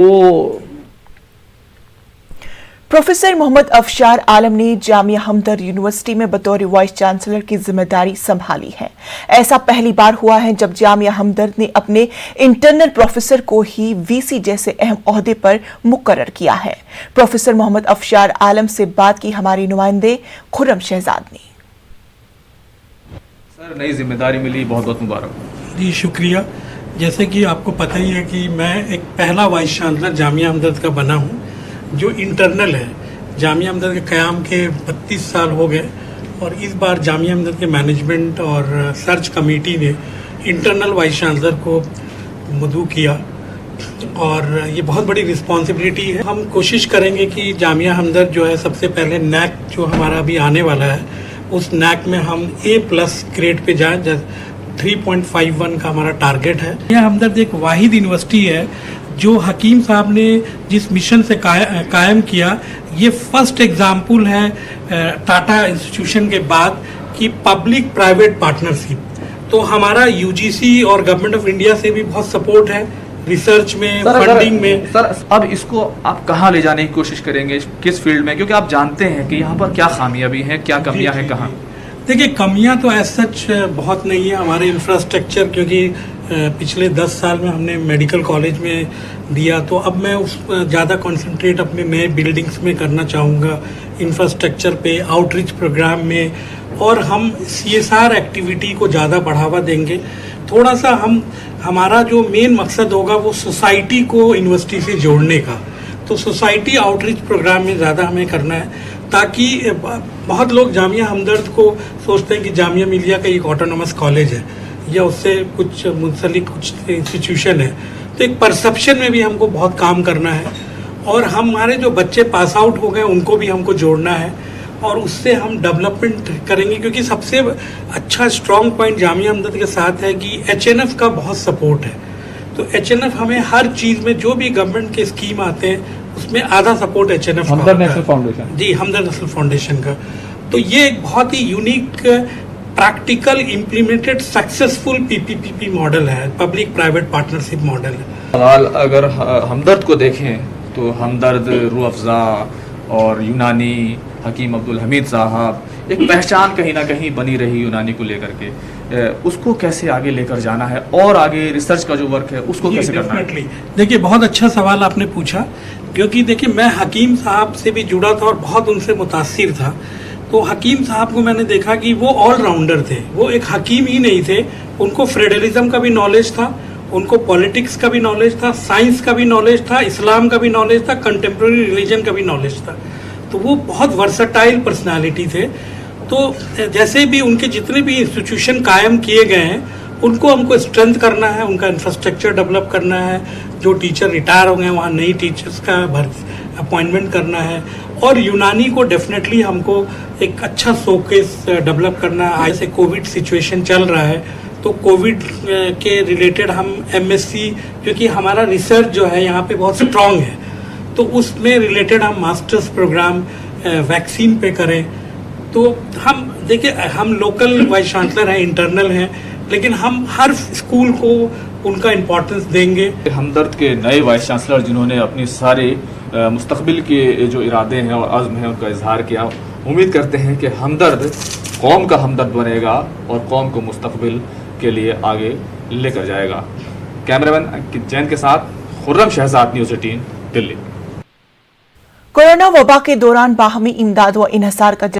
वो प्रोफेसर मोहम्मद अफशार आलम ने जामिया हमदर्द यूनिवर्सिटी में बतौर वाइस चांसलर की जिम्मेदारी संभाली है। ऐसा पहली बार हुआ है जब जामिया हमदर्द ने अपने इंटरनल प्रोफेसर को ही वीसी जैसे अहम ओहदे पर मुकर्रर किया है। प्रोफेसर मोहम्मद अफशार आलम से बात की हमारी नुमाइंदे खुर्रम शहजाद ने। सर, नई जिम्मेदारी मिली, बहुत बहुत मुबारक। जी शुक्रिया। जैसे कि आपको पता ही है कि मैं एक पहला वाइस चांसलर जामिया हमदर्द का बना हूँ जो इंटरनल है। जामिया हमदर्द के क़याम के 32 साल हो गए और इस बार जामिया हमदर्द के मैनेजमेंट और सर्च कमेटी ने इंटरनल वाइस चांसलर को मदऊ किया और ये बहुत बड़ी रिस्पॉन्सिबिलिटी है। हम कोशिश करेंगे कि जामिया हमदर्द जो है सबसे पहले नैक जो हमारा अभी आने वाला है उस नैक में हम A+ ग्रेड पे जाएं। 3.51 का हमारा टारगेट है। जामिया हमदर्द एक वाहिद यूनिवर्सिटी है जो हकीम साहब ने जिस मिशन से कायम किया, ये फर्स्ट एग्जाम्पल है टाटा इंस्टीट्यूशन के बाद कि पब्लिक प्राइवेट पार्टनरशिप। तो हमारा यूजीसी और गवर्नमेंट ऑफ इंडिया से भी बहुत सपोर्ट है रिसर्च में, फंडिंग में। सर, अब इसको आप कहाँ ले जाने की कोशिश करेंगे, किस फील्ड में, क्योंकि आप जानते हैं कि यहाँ पर क्या खामियां भी हैं, क्या कमियां हैं, कहाँ? देखिए, कमियां तो एज सच बहुत नहीं है। हमारे इंफ्रास्ट्रक्चर, क्योंकि पिछले 10 साल में हमने मेडिकल कॉलेज में दिया, तो अब मैं उस ज़्यादा कंसंट्रेट अपने नए बिल्डिंग्स में करना चाहूँगा, इंफ्रास्ट्रक्चर पे, आउटरीच प्रोग्राम में, और हम CSR एक्टिविटी को ज़्यादा बढ़ावा देंगे। थोड़ा सा हमारा जो मेन मकसद होगा वो सोसाइटी को यूनिवर्सिटी से जोड़ने का, तो सोसाइटी आउटरीच प्रोग्राम में ज़्यादा हमें करना है, ताकि बहुत लोग जामिया हमदर्द को सोचते हैं कि जामिया मिलिया का एक ऑटोनोमस कॉलेज है या उससे कुछ मुंसलिक कुछ इंस्टीट्यूशन है। तो एक परसेप्शन में भी हमको बहुत काम करना है और हमारे जो बच्चे पास आउट हो गए उनको भी हमको जोड़ना है और उससे हम डेवलपमेंट करेंगे। क्योंकि सबसे अच्छा स्ट्रॉन्ग पॉइंट जामिया हमदर्द के साथ है कि HNF का बहुत सपोर्ट है। तो HNF हमें हर चीज़ में, जो भी गवर्नमेंट के स्कीम आते हैं उसमें आधा सपोर्ट HNF का हमदर्द नेशनल फाउंडेशन। जी, हमदर्द नेशनल फाउंडेशन का। तो ये एक बहुत ही unique practical implemented successful PPP model है, पब्लिक प्राइवेट पार्टनरशिप मॉडल है। सवाल, अगर हमदर्द को देखें तो हमदर्द, रूह अफ़ज़ा और यूनानी हकीम अब्दुल हमीद साहब, एक पहचान कहीं ना कहीं बनी रही यूनानी को लेकर के, उसको कैसे आगे लेकर जाना है और आगे रिसर्च का जो वर्क है उसको कैसे करना है? देखिए, बहुत अच्छा सवाल आपने पूछा, क्योंकि देखिए मैं हकीम साहब से भी जुड़ा था और बहुत उनसे मुतासिर था। तो हकीम साहब को मैंने देखा कि वो ऑलराउंडर थे। वो एक हकीम ही नहीं थे, उनको फेडरलिज्म का भी नॉलेज था, उनको पॉलिटिक्स का भी नॉलेज था, साइंस का भी नॉलेज था, इस्लाम का भी नॉलेज था, कंटेम्प्रेरी रिलीजन का भी नॉलेज था। तो वो बहुत वर्सटाइल पर्सनालिटी थे। तो जैसे भी उनके जितने भी इंस्टीट्यूशन कायम किए गए हैं उनको हमको स्ट्रेंथ करना है, उनका इंफ्रास्ट्रक्चर डेवलप करना है, जो टीचर रिटायर हो गए वहाँ नई टीचर्स का अपॉइंटमेंट करना है, और यूनानी को डेफिनेटली हमको एक अच्छा शोकेस डेवलप करना है। आज से कोविड सिचुएशन चल रहा है तो कोविड के रिलेटेड हम MSc, क्योंकि हमारा रिसर्च जो है यहाँ पे बहुत स्ट्रांग है, तो उसमें रिलेटेड हम मास्टर्स प्रोग्राम वैक्सीन पे करें। तो हम देखिए, हम लोकल वाइस चांसलर हैं, इंटरनल हैं, लेकिन हम हर स्कूल को उनका इम्पोर्टेंस देंगे। हमदर्द के नए वाइस चांसलर जिन्होंने अपनी सारे मुस्तकबिल के जो इरादे हैं और अज़्म है उनका इजहार किया, उम्मीद करते हैं कि हमदर्द कौम का हमदर्द बनेगा और कौम को मुस्तकबिल के लिए आगे लेकर जाएगा। कैमरामैन अंकित जैन के साथ खुर्रम शहजाद, न्यूज़ 18, दिल्ली। कोरोना वबा के दौरान बाहमी इमदाद व इन्हसार का